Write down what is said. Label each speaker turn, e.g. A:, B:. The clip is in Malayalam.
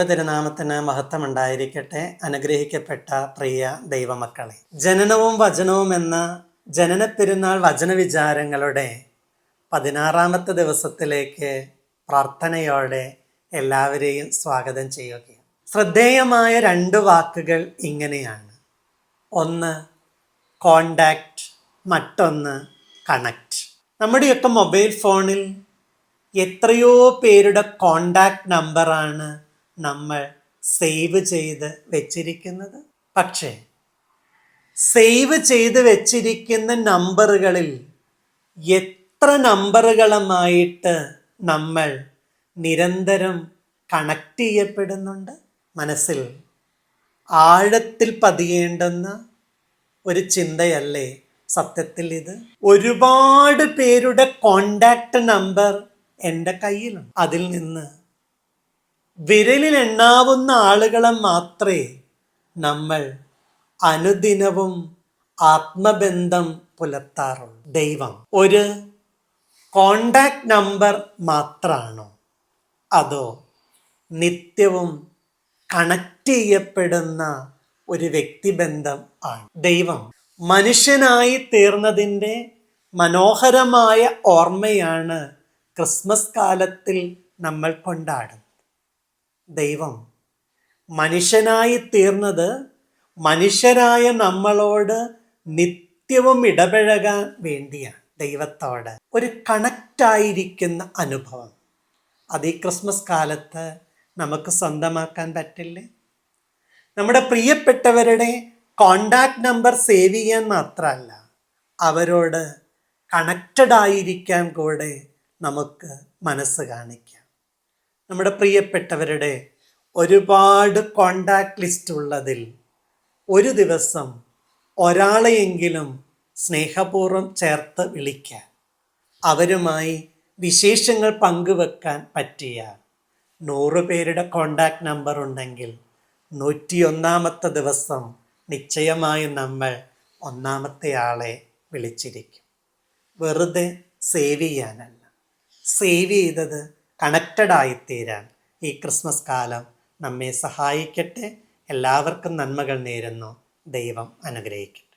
A: തിരുനാമത്തിന് മഹത്വം ഉണ്ടായിരിക്കട്ടെ. അനുഗ്രഹിക്കപ്പെട്ട പ്രിയ ദൈവമക്കളെ, ജനനവും വചനവും എന്ന ജനന പെരുന്നാൾ വചന വിചാരങ്ങളുടെ 16ാമത്തെ ദിവസത്തിലേക്ക് പ്രാർത്ഥനയോടെ എല്ലാവരെയും സ്വാഗതം ചെയ്യുകയാണ്. ശ്രദ്ധേയമായ 2 വാക്കുകൾ ഇങ്ങനെയാണ്. ഒന്ന് കോണ്ടാക്റ്റ്, മറ്റൊന്ന് കണക്റ്റ്. നമ്മുടെയൊക്കെ മൊബൈൽ ഫോണിൽ എത്രയോ പേരുടെ കോണ്ടാക്റ്റ് നമ്പറാണ് നമ്മൾ സേവ് ചെയ്ത് വെച്ചിരിക്കുന്നത്. പക്ഷേ സേവ് ചെയ്ത് വെച്ചിരിക്കുന്ന നമ്പറുകളിൽ എത്ര നമ്പറുകളുമായിട്ട് നമ്മൾ നിരന്തരം കണക്ട് ചെയ്യപ്പെടുന്നുണ്ട്? മനസ്സിൽ ആഴത്തിൽ പതിയേണ്ടുന്ന ഒരു ചിന്തയല്ലേ സത്യത്തിൽ ഇത്? ഒരുപാട് പേരുടെ കോണ്ടാക്ട് നമ്പർ എൻ്റെ കയ്യിലുണ്ട്. അതിൽ നിന്ന് വിരലിൽ എണ്ണാവുന്ന ആളുകളെ മാത്രമേ നമ്മൾ അനുദിനവും ആത്മബന്ധം പുലർത്താറുള്ളൂ. ദൈവം ഒരു കോണ്ടാക്ട് നമ്പർ മാത്രമാണോ, അതോ നിത്യവും കണക്ട് ചെയ്യപ്പെടുന്ന ഒരു വ്യക്തിബന്ധം ആണ്? ദൈവം മനുഷ്യനായി തീർന്നതിൻ്റെ മനോഹരമായ ഓർമ്മയാണ് ക്രിസ്മസ് കാലത്തിൽ നമ്മൾ കൊണ്ടാടുന്നത്. ദൈവം മനുഷ്യനായി തീർന്നത് മനുഷ്യരായ നമ്മളോട് നിത്യവും ഇടപഴകാൻ വേണ്ടിയാണ്. ദൈവത്തോട് ഒരു കണക്റ്റായിരിക്കുന്ന അനുഭവം അത് ഈ ക്രിസ്മസ് കാലത്ത് നമുക്ക് സ്വന്തമാക്കാൻ പറ്റില്ലേ? നമ്മുടെ പ്രിയപ്പെട്ടവരുടെ കോണ്ടാക്ട് നമ്പർ സേവ് ചെയ്യാൻ മാത്രമല്ല, അവരോട് കണക്റ്റഡ് ആയിരിക്കാൻ കൂടെ നമുക്ക് മനസ്സ് കാണിക്കാം. നമ്മുടെ പ്രിയപ്പെട്ടവരുടെ ഒരുപാട് കോണ്ടാക്ട് ലിസ്റ്റ് ഉള്ളതിൽ ഒരു ദിവസം ഒരാളെയെങ്കിലും സ്നേഹപൂർവ്വം ചേർത്ത് വിളിക്കാൻ, അവരുമായി വിശേഷങ്ങൾ പങ്കുവെക്കാൻ പറ്റിയ 100 പേരുടെ കോണ്ടാക്ട് നമ്പർ ഉണ്ടെങ്കിൽ 101ാമത്തെ ദിവസം നിശ്ചയമായും നമ്മൾ 1ാമത്തെ ആളെ വിളിച്ചിരിക്കും. വെറുതെ സേവ് ചെയ്യാനല്ല, സേവ് ചെയ്തത് കണക്റ്റഡ് ആയിത്തീരാൻ ഈ ക്രിസ്മസ് കാലം നമ്മെ സഹായിക്കട്ടെ. എല്ലാവർക്കും നന്മകൾ നേരുന്നു. ദൈവം അനുഗ്രഹിക്കും.